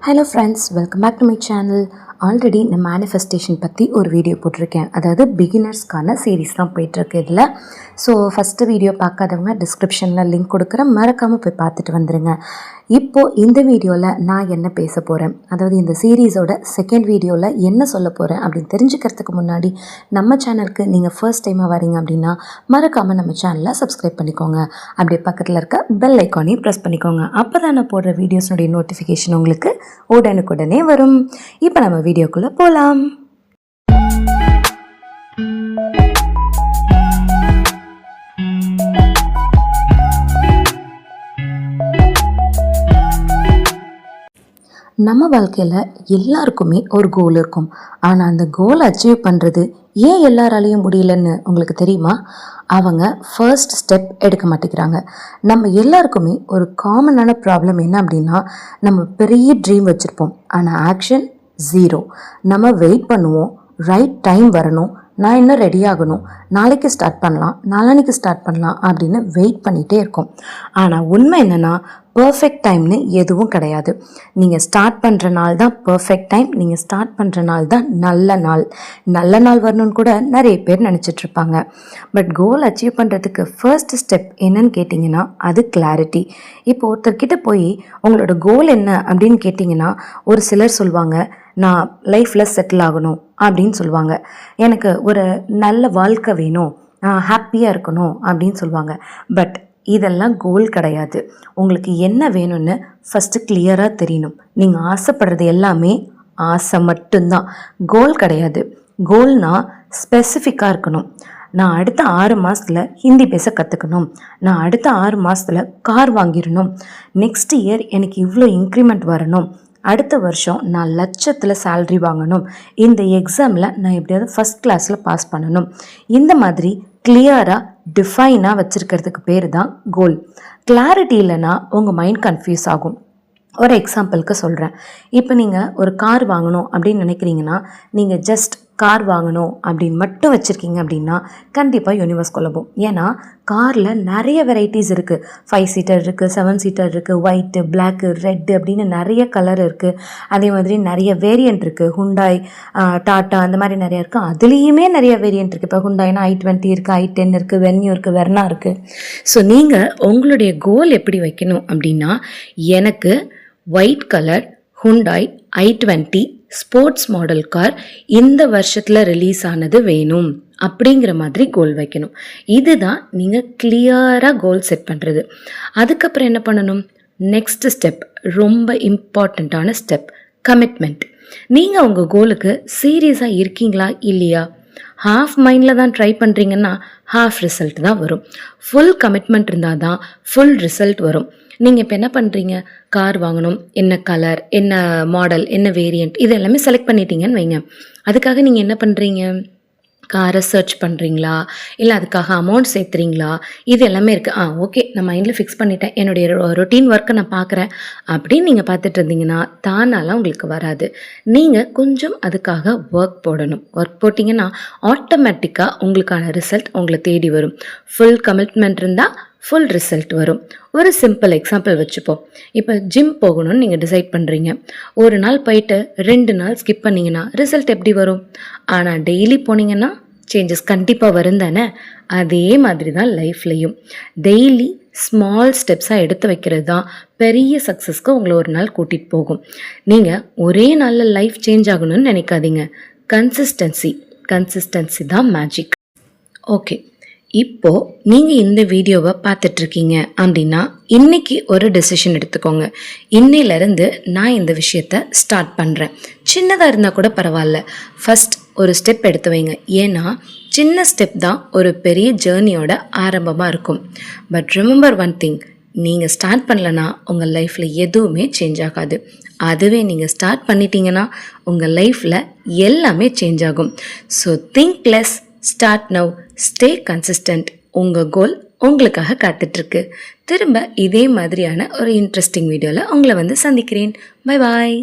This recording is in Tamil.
Hello friends, welcome back to my channel. Already நான் மேனிஃபெஸ்டேஷன் பற்றி ஒரு வீடியோ போட்டிருக்கேன். அதாவது பிகினர்ஸ்க்கான சீரீஸ் தான் போயிட்டுருக்கு இதில். ஸோ ஃபஸ்ட்டு வீடியோ பார்க்காதவங்க டிஸ்கிரிப்ஷனில் லிங்க் கொடுக்குறேன், மறக்காமல் போய் பார்த்துட்டு வந்துடுங்க. இப்போது இந்த வீடியோவில் நான் என்ன பேச போகிறேன், அதாவது இந்த சீரீஸோட செகண்ட் வீடியோவில் என்ன சொல்ல போகிறேன் அப்படின்னு தெரிஞ்சுக்கிறதுக்கு முன்னாடி நம்ம சேனலுக்கு நீங்கள் ஃபர்ஸ்ட் டைமாக வரீங்க அப்படின்னா மறக்காமல் நம்ம சேனலை சப்ஸ்கிரைப் பண்ணிக்கோங்க. அப்படியே பக்கத்தில் இருக்க பெல் ஐக்கானையும் ப்ரெஸ் பண்ணிக்கோங்க. அப்போ தான் நான் போடுற வீடியோஸுடைய நோட்டிஃபிகேஷன் உங்களுக்கு உடனுக்குடனே வரும். இப்போ நம்ம வீடியோக்குள்ளே போகலாம். நம்ம வாழ்க்கையில் எல்லாருக்குமே ஒரு கோல் இருக்கும். ஆனால் அந்த கோலை அச்சீவ் பண்ணுறது ஏன் எல்லாராலையும் முடியலன்னு உங்களுக்கு தெரியுமா? அவங்க ஃபர்ஸ்ட் ஸ்டெப் எடுக்க மாட்டேங்கிறாங்க. நம்ம எல்லாருக்குமே ஒரு காமனான ப்ராப்ளம் என்ன அப்படின்னா, நம்ம பெரிய ட்ரீம் வச்சுருப்போம், ஆனால் ஆக்ஷன் ஜீரோ. நம்ம வெயிட் பண்ணுவோம், ரைட் டைம் வரணும், நான் இன்னும் ரெடி ஆகணும், நாளைக்கு ஸ்டார்ட் பண்ணலாம், நாளான்னைக்கு ஸ்டார்ட் பண்ணலாம் அப்படின்னு வெயிட் பண்ணிகிட்டே இருக்கோம். ஆனால் உண்மை என்னென்னா, பர்ஃபெக்ட் டைம்னு எதுவும் கிடையாது. நீங்கள் ஸ்டார்ட் பண்ணுற நாள் தான் பர்ஃபெக்ட் டைம். நீங்கள் ஸ்டார்ட் பண்ணுற நாள் தான் நல்ல நாள். நல்ல நாள் வரணும்னு கூட நிறைய பேர் நினச்சிட்ருப்பாங்க. பட் கோல் அச்சீவ் பண்ணுறதுக்கு ஃபர்ஸ்ட் ஸ்டெப் என்னன்னு கேட்டிங்கன்னா, அது கிளாரிட்டி. இப்போ ஒருத்தர்கிட்ட போய் உங்களோட கோல் என்ன அப்படின்னு கேட்டிங்கன்னா, ஒரு சிலர் சொல்லுவாங்க, நான் லைஃப்பில் செட்டில் ஆகணும் அப்படின்னு சொல்லுவாங்க. எனக்கு ஒரு நல்ல வாழ்க்கை வேணும், ஹாப்பியாக இருக்கணும் அப்படின்னு சொல்லுவாங்க. பட் இதெல்லாம் கோல் கிடையாது. உங்களுக்கு என்ன வேணும்னு ஃபஸ்ட்டு கிளியராக தெரியணும். நீங்கள் ஆசைப்படுறது எல்லாமே ஆசை மட்டும்தான், கோல் கிடையாது. கோல்னால் ஸ்பெசிஃபிக்காக இருக்கணும். நான் அடுத்த 6 மாதத்தில் ஹிந்தி பேச கற்றுக்கணும், நான் அடுத்த 6 மாதத்தில் கார் வாங்கிடணும், நெக்ஸ்ட் இயர் எனக்கு இவ்வளோ இன்க்ரிமெண்ட் வரணும், அடுத்த வருஷம் நான் லட்சத்தில் சேல்ரி வாங்கணும், இந்த எக்ஸாமில் நான் எப்படியாவது ஃபஸ்ட் கிளாஸில் பாஸ் பண்ணணும். இந்த மாதிரி கிளியராக டிஃபைனாக வச்சுருக்கிறதுக்கு பேர் தான் கோல். கிளாரிட்டி இல்லைன்னா உங்கள் மைண்ட் கன்ஃபியூஸ் ஆகும். ஒரு எக்ஸாம்பிளுக்கு சொல்கிறேன். இப்போ நீங்கள் ஒரு கார் வாங்கணும் அப்படின்னு நினைக்கிறீங்கன்னா, நீங்கள் ஜஸ்ட் கார் வாங்கணும் அப்படின்னு மட்டும் வச்சுருக்கீங்க அப்படின்னா கண்டிப்பாக யூனிவர்ஸ் குழம்பும். ஏன்னா காரில் நிறைய வெரைட்டிஸ் இருக்குது. 5 சீட்டர் இருக்குது, 7 சீட்டர் இருக்குது, ஒயிட்டு, பிளாக்கு, ரெட்டு அப்படின்னு நிறைய கலர் இருக்குது. அதே மாதிரி நிறைய வேரியண்ட் இருக்குது. ஹுண்டாய், டாட்டா அந்த மாதிரி நிறைய இருக்குது. அதுலேயுமே நிறைய வேரியண்ட் இருக்குது. இப்போ ஹுண்டாய்னா i20 இருக்குது, i10 இருக்குது, வென்யூ இருக்குது, வெர்னா இருக்குது. ஸோ நீங்கள் உங்களுடைய கோல் எப்படி வைக்கணும் அப்படின்னா, எனக்கு white colour Hyundai i20 sports model car இந்த வருஷத்தில் ரிலீஸ் ஆனது வேணும் அப்படிங்கிற மாதிரி கோல் வைக்கணும். இதுதான் நீங்கள் கிளியராக கோல் செட் பண்ணுறது. அதுக்கப்புறம் என்ன பண்ணணும்? நெக்ஸ்ட் ஸ்டெப், ரொம்ப இம்பார்ட்டண்ட்டான ஸ்டெப், கமிட்மெண்ட். நீங்கள் உங்கள் கோலுக்கு சீரியஸாக இருக்கீங்களா இல்லையா? ஹாஃப் மைண்டில் தான் ட்ரை பண்ணுறீங்கன்னா ஹாஃப் ரிசல்ட் தான் வரும். ஃபுல் கமிட்மெண்ட் இருந்தால் தான் ஃபுல் ரிசல்ட் வரும். நீங்கள் இப்போ என்ன பண்ணுறீங்க? கார் வாங்கணும், என்ன கலர், என்ன மாடல், என்ன வேரியண்ட், இது எல்லாமே செலக்ட் பண்ணிட்டீங்கன்னு வைங்க. அதுக்காக நீங்கள் என்ன பண்ணுறீங்க? காரை சர்ச் பண்ணுறீங்களா, இல்லை அதுக்காக அமௌண்ட் சேர்த்துறீங்களா? இது எல்லாமே இருக்குது. ஓகே, நான் மைண்டில் ஃபிக்ஸ் பண்ணிட்டேன், என்னுடைய ரொட்டீன் ஒர்க்கை நான் பார்க்குறேன் அப்படின்னு நீங்கள் பார்த்துட்டு இருந்தீங்கன்னா தானாலாம் உங்களுக்கு வராது. நீங்கள் கொஞ்சம் அதுக்காக ஒர்க் போடணும். ஒர்க் போட்டிங்கன்னா ஆட்டோமேட்டிக்காக உங்களுக்கான ரிசல்ட் உங்களை தேடி வரும். ஃபுல் கமிட்மெண்ட் இருந்தால் ஃபுல் ரிசல்ட் வரும். ஒரு சிம்பிள் எக்ஸாம்பிள் வச்சுப்போம். இப்போ ஜிம் போகணும்னு நீங்கள் டிசைட் பண்ணுறீங்க. ஒரு நாள் போயிட்டு 2 நாள் ஸ்கிப் பண்ணிங்கன்னா ரிசல்ட் எப்படி வரும்? ஆனால் டெய்லி போனீங்கன்னா சேஞ்சஸ் கண்டிப்பாக வரும் தானே? அதே மாதிரி தான் லைஃப்லையும் டெய்லி ஸ்மால் ஸ்டெப்ஸாக எடுத்து வைக்கிறது தான் பெரிய சக்ஸஸ்க்கு உங்களை ஒரு நாள் கூட்டிகிட்டு போகும். நீங்கள் ஒரே நாளில் லைஃப் சேஞ்ச் ஆகணும்னு நினைக்காதீங்க. கன்சிஸ்டன்சி தான் மேஜிக். ஓகே, இப்போது நீங்கள் இந்த வீடியோவை பார்த்துட்ருக்கீங்க அப்படின்னா இன்றைக்கி ஒரு டெசிஷன் எடுத்துக்கோங்க. இன்னையிலேருந்து நான் இந்த விஷயத்தை ஸ்டார்ட் பண்ணுறேன். சின்னதாக இருந்தால் கூட பரவாயில்ல, ஃபஸ்ட் ஒரு ஸ்டெப் எடுத்து வைங்க. ஏன்னா சின்ன ஸ்டெப் தான் ஒரு பெரிய ஜேர்னியோட ஆரம்பமாக இருக்கும். பட் ரிமெம்பர் ஒன் திங், நீங்கள் ஸ்டார்ட் பண்ணலன்னா உங்கள் லைஃப்பில் எதுவுமே சேஞ்ச் ஆகாது. அதுவே நீங்கள் ஸ்டார்ட் பண்ணிட்டீங்கன்னா உங்கள் லைஃப்பில் எல்லாமே சேஞ்ச் ஆகும். So think less, start now, stay consistent. உங்கள் கோல் உங்களுக்காக காத்துட்ருக்கு. திரும்ப இதே மாதிரியான ஒரு இன்ட்ரெஸ்டிங் வீடியோவில் உங்களை வந்து சந்திக்கிறேன். Bye bye.